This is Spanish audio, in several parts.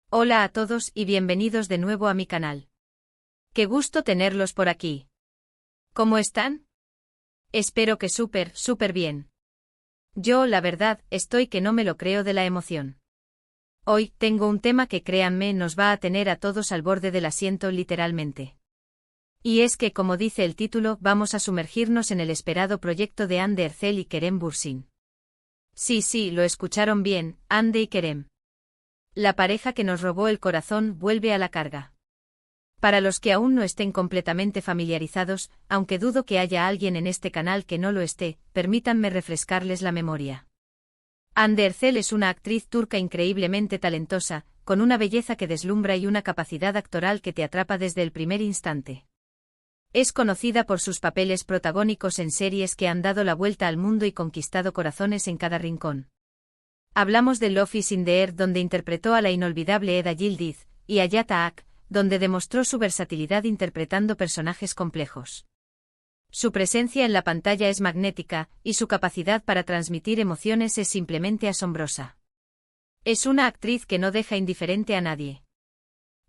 Hola a todos y bienvenidos de nuevo a mi canal. Qué gusto tenerlos por aquí. ¿Cómo están? Espero que súper bien. Yo, la verdad, estoy que no me lo creo de la emoción. Hoy tengo un tema que créanme nos va a tener a todos al borde del asiento literalmente. Y es que, como dice el título, vamos a sumergirnos en el esperado proyecto de Hande Erçel y Kerem Bürsin. Sí, lo escucharon bien, Hande y Kerem. La pareja que nos robó el corazón vuelve a la carga. Para los que aún no estén completamente familiarizados, aunque dudo que haya alguien en este canal que no lo esté, permítanme refrescarles la memoria. Hande Erçel es una actriz turca increíblemente talentosa, con una belleza que deslumbra y una capacidad actoral que te atrapa desde el primer instante. Es conocida por sus papeles protagónicos en series que han dado la vuelta al mundo y conquistado corazones en cada rincón. Hablamos de Love is in the Air, donde interpretó a la inolvidable Eda Yildiz, y Hayat Aak, donde demostró su versatilidad interpretando personajes complejos. Su presencia en la pantalla es magnética, y su capacidad para transmitir emociones es simplemente asombrosa. Es una actriz que no deja indiferente a nadie.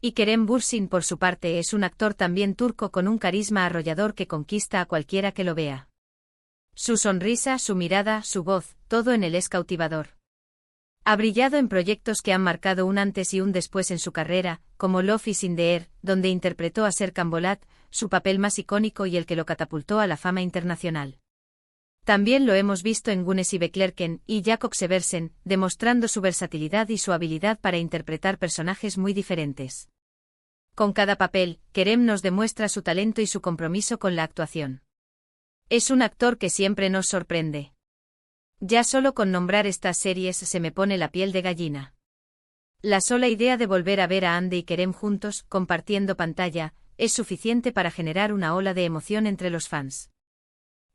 Y Kerem Bürsin, por su parte, es un actor también turco con un carisma arrollador que conquista a cualquiera que lo vea. Su sonrisa, su mirada, su voz, todo en él es cautivador. Ha brillado en proyectos que han marcado un antes y un después en su carrera, como Love is in the Air, donde interpretó a Serkan Bolat, su papel más icónico y el que lo catapultó a la fama internacional. También lo hemos visto en Gunes y Beklerken y Jakob Seversen, demostrando su versatilidad y su habilidad para interpretar personajes muy diferentes. Con cada papel, Kerem nos demuestra su talento y su compromiso con la actuación. Es un actor que siempre nos sorprende. Ya solo con nombrar estas series se me pone la piel de gallina. La sola idea de volver a ver a Hande y Kerem juntos, compartiendo pantalla, es suficiente para generar una ola de emoción entre los fans.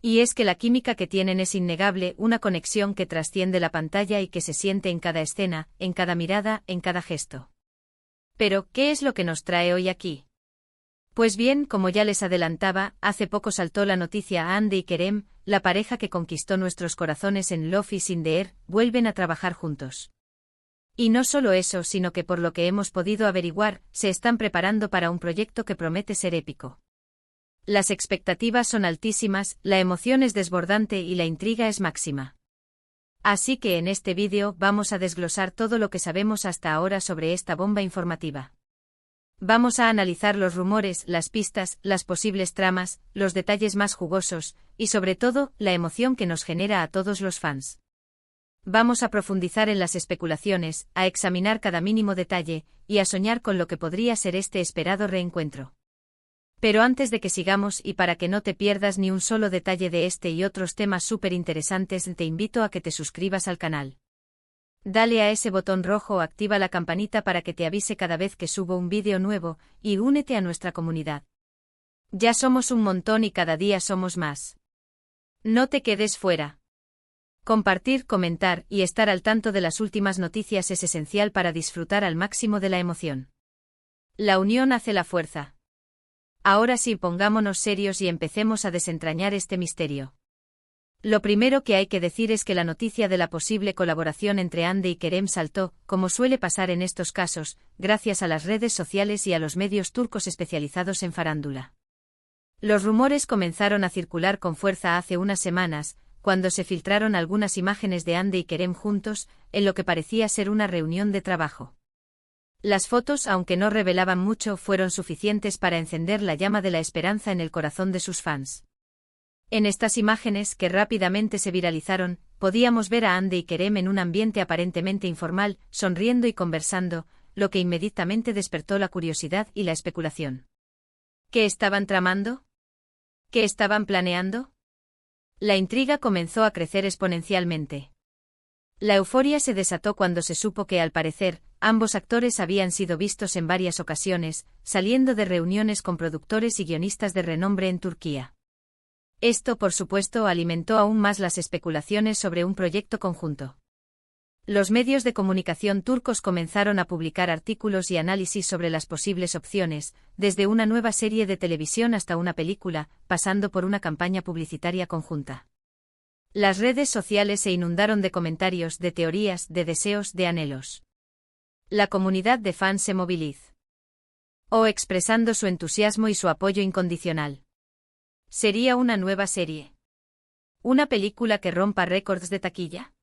Y es que la química que tienen es innegable, una conexión que trasciende la pantalla y que se siente en cada escena, en cada mirada, en cada gesto. Pero, ¿qué es lo que nos trae hoy aquí? Pues bien, como ya les adelantaba, hace poco saltó la noticia a Hande y Kerem, la pareja que conquistó nuestros corazones en Love is in the Air, vuelven a trabajar juntos. Y no solo eso, sino que por lo que hemos podido averiguar, se están preparando para un proyecto que promete ser épico. Las expectativas son altísimas, la emoción es desbordante y la intriga es máxima. Así que en este vídeo vamos a desglosar todo lo que sabemos hasta ahora sobre esta bomba informativa. Vamos a analizar los rumores, las pistas, las posibles tramas, los detalles más jugosos, y sobre todo, la emoción que nos genera a todos los fans. Vamos a profundizar en las especulaciones, a examinar cada mínimo detalle, y a soñar con lo que podría ser este esperado reencuentro. Pero antes de que sigamos y para que no te pierdas ni un solo detalle de este y otros temas súper interesantes, te invito a que te suscribas al canal. Dale a ese botón rojo o activa la campanita para que te avise cada vez que subo un vídeo nuevo, y únete a nuestra comunidad. Ya somos un montón y cada día somos más. No te quedes fuera. Compartir, comentar y estar al tanto de las últimas noticias es esencial para disfrutar al máximo de la emoción. La unión hace la fuerza. Ahora sí, pongámonos serios y empecemos a desentrañar este misterio. Lo primero que hay que decir es que la noticia de la posible colaboración entre Hande y Kerem saltó, como suele pasar en estos casos, gracias a las redes sociales y a los medios turcos especializados en farándula. Los rumores comenzaron a circular con fuerza hace unas semanas, cuando se filtraron algunas imágenes de Hande y Kerem juntos, en lo que parecía ser una reunión de trabajo. Las fotos, aunque no revelaban mucho, fueron suficientes para encender la llama de la esperanza en el corazón de sus fans. En estas imágenes, que rápidamente se viralizaron, podíamos ver a Hande y Kerem en un ambiente aparentemente informal, sonriendo y conversando, lo que inmediatamente despertó la curiosidad y la especulación. ¿Qué estaban tramando? ¿Qué estaban planeando? La intriga comenzó a crecer exponencialmente. La euforia se desató cuando se supo que, al parecer, ambos actores habían sido vistos en varias ocasiones, saliendo de reuniones con productores y guionistas de renombre en Turquía. Esto, por supuesto, alimentó aún más las especulaciones sobre un proyecto conjunto. Los medios de comunicación turcos comenzaron a publicar artículos y análisis sobre las posibles opciones, desde una nueva serie de televisión hasta una película, pasando por una campaña publicitaria conjunta. Las redes sociales se inundaron de comentarios, de teorías, de deseos, de anhelos. La comunidad de fans se moviliza. O expresando su entusiasmo y su apoyo incondicional. ¿Sería una nueva serie? ¿Una película que rompa récords de taquilla?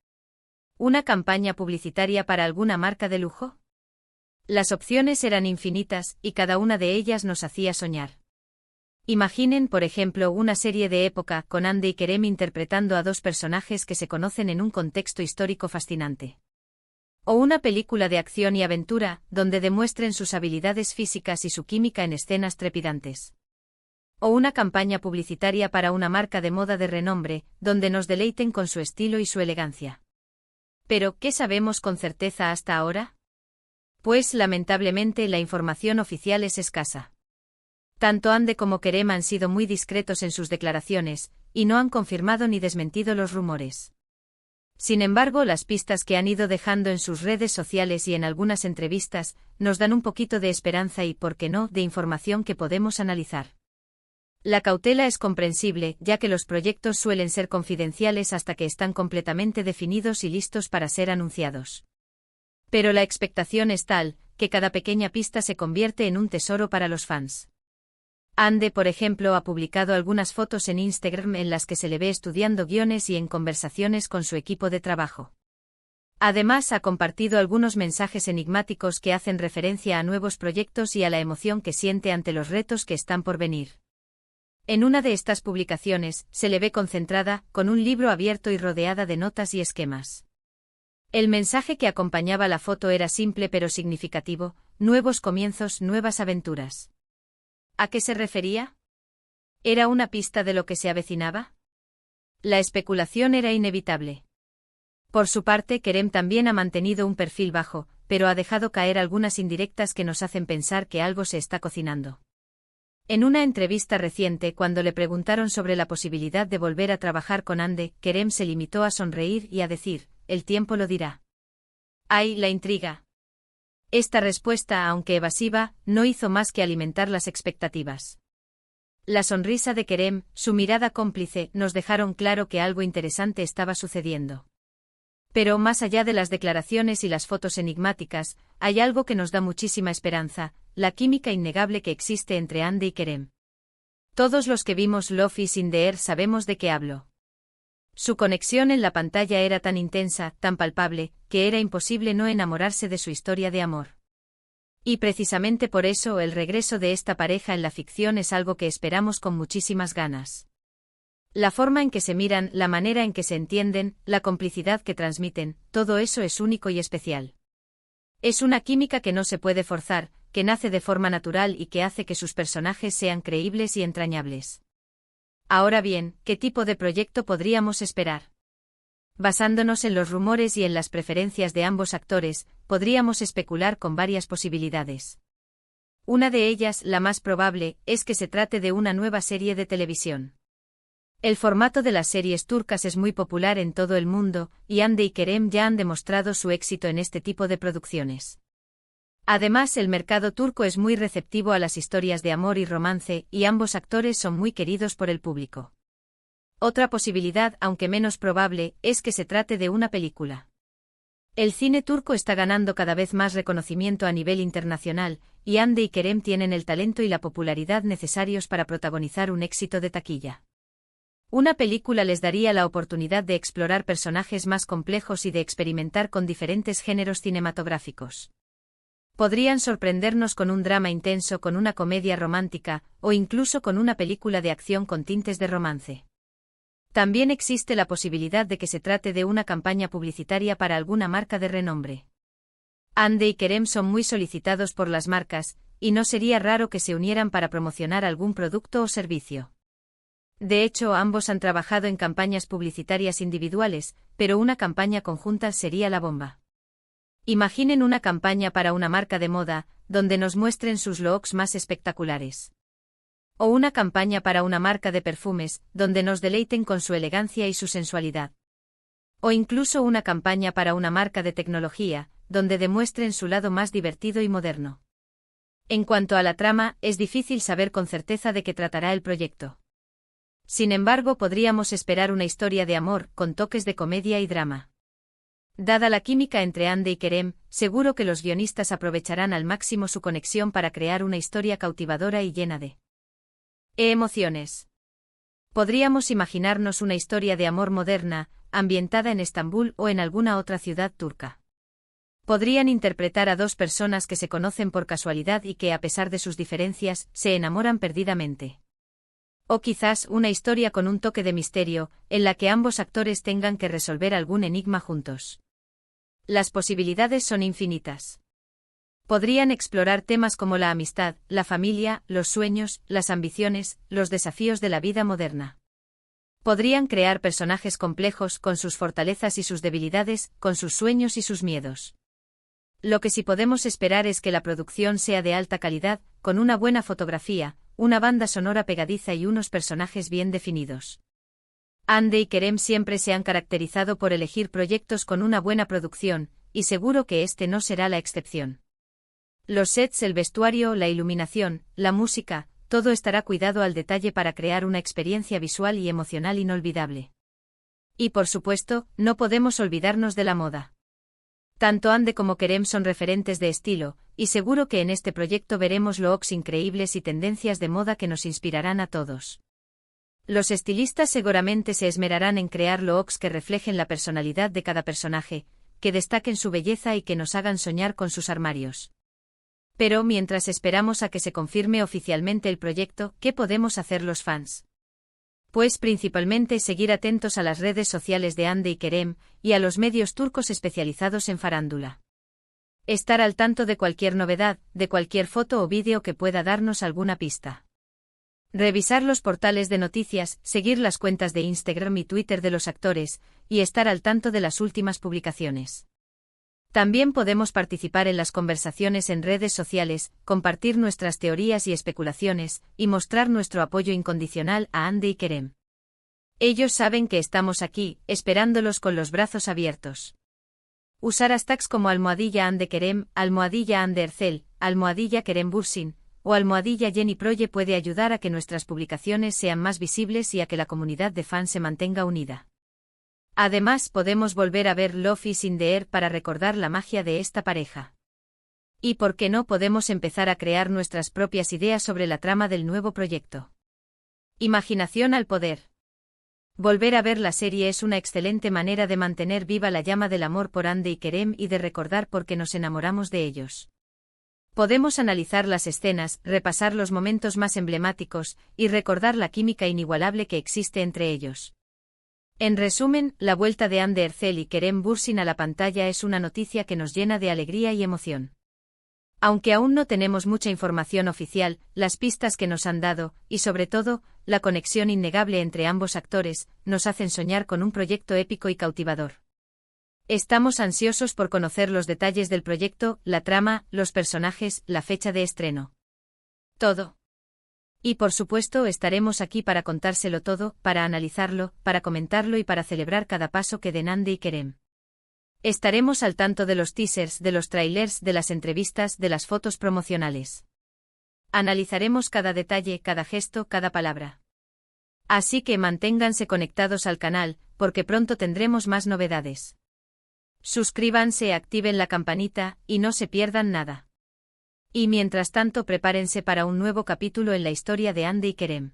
¿Una campaña publicitaria para alguna marca de lujo? Las opciones eran infinitas, y cada una de ellas nos hacía soñar. Imaginen, por ejemplo, una serie de época, con Andy y Kerem interpretando a dos personajes que se conocen en un contexto histórico fascinante. O una película de acción y aventura, donde demuestren sus habilidades físicas y su química en escenas trepidantes. O una campaña publicitaria para una marca de moda de renombre, donde nos deleiten con su estilo y su elegancia. Pero, ¿qué sabemos con certeza hasta ahora? Pues, lamentablemente, la información oficial es escasa. Tanto Andy como Kerem han sido muy discretos en sus declaraciones, y no han confirmado ni desmentido los rumores. Sin embargo, las pistas que han ido dejando en sus redes sociales y en algunas entrevistas, nos dan un poquito de esperanza y, por qué no, de información que podemos analizar. La cautela es comprensible, ya que los proyectos suelen ser confidenciales hasta que están completamente definidos y listos para ser anunciados. Pero la expectación es tal, que cada pequeña pista se convierte en un tesoro para los fans. Andy, por ejemplo, ha publicado algunas fotos en Instagram en las que se le ve estudiando guiones y en conversaciones con su equipo de trabajo. Además, ha compartido algunos mensajes enigmáticos que hacen referencia a nuevos proyectos y a la emoción que siente ante los retos que están por venir. En una de estas publicaciones, se le ve concentrada, con un libro abierto y rodeada de notas y esquemas. El mensaje que acompañaba la foto era simple pero significativo: nuevos comienzos, nuevas aventuras. ¿A qué se refería? ¿Era una pista de lo que se avecinaba? La especulación era inevitable. Por su parte, Kerem también ha mantenido un perfil bajo, pero ha dejado caer algunas indirectas que nos hacen pensar que algo se está cocinando. En una entrevista reciente, cuando le preguntaron sobre la posibilidad de volver a trabajar con Andy, Kerem se limitó a sonreír y a decir: el tiempo lo dirá. ¡Ay, la intriga! Esta respuesta, aunque evasiva, no hizo más que alimentar las expectativas. La sonrisa de Kerem, su mirada cómplice, nos dejaron claro que algo interesante estaba sucediendo. Pero más allá de las declaraciones y las fotos enigmáticas, hay algo que nos da muchísima esperanza: la química innegable que existe entre Andy y Kerem. Todos los que vimos Love is in the Air sabemos de qué hablo. Su conexión en la pantalla era tan intensa, tan palpable, que era imposible no enamorarse de su historia de amor. Y precisamente por eso el regreso de esta pareja en la ficción es algo que esperamos con muchísimas ganas. La forma en que se miran, la manera en que se entienden, la complicidad que transmiten, todo eso es único y especial. Es una química que no se puede forzar, que nace de forma natural y que hace que sus personajes sean creíbles y entrañables. Ahora bien, ¿qué tipo de proyecto podríamos esperar? Basándonos en los rumores y en las preferencias de ambos actores, podríamos especular con varias posibilidades. Una de ellas, la más probable, es que se trate de una nueva serie de televisión. El formato de las series turcas es muy popular en todo el mundo, y Andy y Kerem ya han demostrado su éxito en este tipo de producciones. Además, el mercado turco es muy receptivo a las historias de amor y romance, y ambos actores son muy queridos por el público. Otra posibilidad, aunque menos probable, es que se trate de una película. El cine turco está ganando cada vez más reconocimiento a nivel internacional, y Andy y Kerem tienen el talento y la popularidad necesarios para protagonizar un éxito de taquilla. Una película les daría la oportunidad de explorar personajes más complejos y de experimentar con diferentes géneros cinematográficos. Podrían sorprendernos con un drama intenso, con una comedia romántica, o incluso con una película de acción con tintes de romance. También existe la posibilidad de que se trate de una campaña publicitaria para alguna marca de renombre. Andy y Kerem son muy solicitados por las marcas, y no sería raro que se unieran para promocionar algún producto o servicio. De hecho, ambos han trabajado en campañas publicitarias individuales, pero una campaña conjunta sería la bomba. Imaginen una campaña para una marca de moda, donde nos muestren sus looks más espectaculares. O una campaña para una marca de perfumes, donde nos deleiten con su elegancia y su sensualidad. O incluso una campaña para una marca de tecnología, donde demuestren su lado más divertido y moderno. En cuanto a la trama, es difícil saber con certeza de qué tratará el proyecto. Sin embargo, podríamos esperar una historia de amor, con toques de comedia y drama. Dada la química entre Ande y Kerem, seguro que los guionistas aprovecharán al máximo su conexión para crear una historia cautivadora y llena de emociones. Podríamos imaginarnos una historia de amor moderna, ambientada en Estambul o en alguna otra ciudad turca. Podrían interpretar a dos personas que se conocen por casualidad y que, a pesar de sus diferencias, se enamoran perdidamente. O quizás una historia con un toque de misterio, en la que ambos actores tengan que resolver algún enigma juntos. Las posibilidades son infinitas. Podrían explorar temas como la amistad, la familia, los sueños, las ambiciones, los desafíos de la vida moderna. Podrían crear personajes complejos con sus fortalezas y sus debilidades, con sus sueños y sus miedos. Lo que sí podemos esperar es que la producción sea de alta calidad, con una buena fotografía, una banda sonora pegadiza y unos personajes bien definidos. Ande y Kerem siempre se han caracterizado por elegir proyectos con una buena producción, y seguro que este no será la excepción. Los sets, el vestuario, la iluminación, la música, todo estará cuidado al detalle para crear una experiencia visual y emocional inolvidable. Y por supuesto, no podemos olvidarnos de la moda. Tanto Ande como Kerem son referentes de estilo, y seguro que en este proyecto veremos looks increíbles y tendencias de moda que nos inspirarán a todos. Los estilistas seguramente se esmerarán en crear looks que reflejen la personalidad de cada personaje, que destaquen su belleza y que nos hagan soñar con sus armarios. Pero mientras esperamos a que se confirme oficialmente el proyecto, ¿qué podemos hacer los fans? Pues principalmente seguir atentos a las redes sociales de Ande y Kerem, y a los medios turcos especializados en farándula. Estar al tanto de cualquier novedad, de cualquier foto o vídeo que pueda darnos alguna pista. Revisar los portales de noticias, seguir las cuentas de Instagram y Twitter de los actores, y estar al tanto de las últimas publicaciones. También podemos participar en las conversaciones en redes sociales, compartir nuestras teorías y especulaciones, y mostrar nuestro apoyo incondicional a Ande y Kerem. Ellos saben que estamos aquí, esperándolos con los brazos abiertos. Usar hashtags como @Ande Kerem, @Ande Ercel, @Kerem Bursin, o @Jenny Proye puede ayudar a que nuestras publicaciones sean más visibles y a que la comunidad de fans se mantenga unida. Además, podemos volver a ver Love is in the Air para recordar la magia de esta pareja. ¿Y por qué no podemos empezar a crear nuestras propias ideas sobre la trama del nuevo proyecto? Imaginación al poder. Volver a ver la serie es una excelente manera de mantener viva la llama del amor por Ande y Kerem y de recordar por qué nos enamoramos de ellos. Podemos analizar las escenas, repasar los momentos más emblemáticos, y recordar la química inigualable que existe entre ellos. En resumen, la vuelta de Ande Ercel y Kerem Bursin a la pantalla es una noticia que nos llena de alegría y emoción. Aunque aún no tenemos mucha información oficial, las pistas que nos han dado, y sobre todo, la conexión innegable entre ambos actores, nos hacen soñar con un proyecto épico y cautivador. Estamos ansiosos por conocer los detalles del proyecto, la trama, los personajes, la fecha de estreno. Todo. Y por supuesto estaremos aquí para contárselo todo, para analizarlo, para comentarlo y para celebrar cada paso que den Ande y Kerem. Estaremos al tanto de los teasers, de los trailers, de las entrevistas, de las fotos promocionales. Analizaremos cada detalle, cada gesto, cada palabra. Así que manténganse conectados al canal, porque pronto tendremos más novedades. Suscríbanse, activen la campanita, y no se pierdan nada. Y mientras tanto prepárense para un nuevo capítulo en la historia de Ande y Kerem.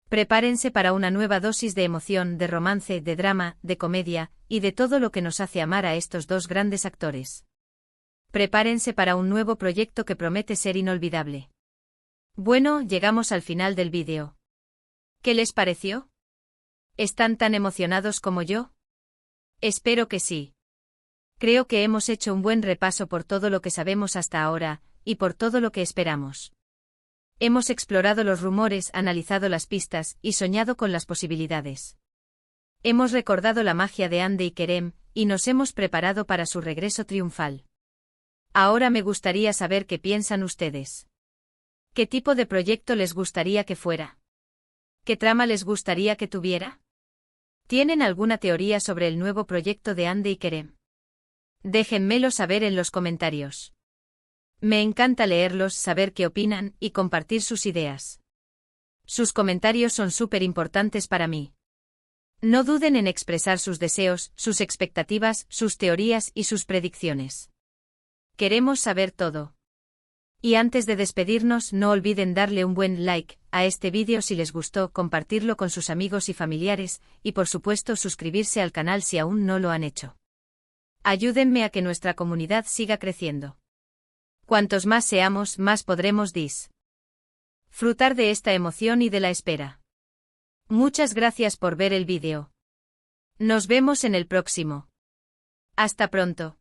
Prepárense para una nueva dosis de emoción, de romance, de drama, de comedia, y de todo lo que nos hace amar a estos dos grandes actores. Prepárense para un nuevo proyecto que promete ser inolvidable. Bueno, llegamos al final del vídeo. ¿Qué les pareció? ¿Están tan emocionados como yo? Espero que sí. Creo que hemos hecho un buen repaso por todo lo que sabemos hasta ahora, y por todo lo que esperamos. Hemos explorado los rumores, analizado las pistas, y soñado con las posibilidades. Hemos recordado la magia de Ande y Kerem, y nos hemos preparado para su regreso triunfal. Ahora me gustaría saber qué piensan ustedes. ¿Qué tipo de proyecto les gustaría que fuera? ¿Qué trama les gustaría que tuviera? ¿Tienen alguna teoría sobre el nuevo proyecto de Ande y Kerem? Déjenmelo saber en los comentarios. Me encanta leerlos, saber qué opinan, y compartir sus ideas. Sus comentarios son súper importantes para mí. No duden en expresar sus deseos, sus expectativas, sus teorías y sus predicciones. Queremos saber todo. Y antes de despedirnos, no olviden darle un buen like a este vídeo si les gustó, compartirlo con sus amigos y familiares, y por supuesto suscribirse al canal si aún no lo han hecho. Ayúdenme a que nuestra comunidad siga creciendo. Cuantos más seamos, más podremos disfrutar de esta emoción y de la espera. Muchas gracias por ver el vídeo. Nos vemos en el próximo. Hasta pronto.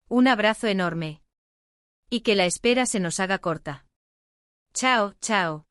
Un abrazo enorme. Y que la espera se nos haga corta. Chao, chao.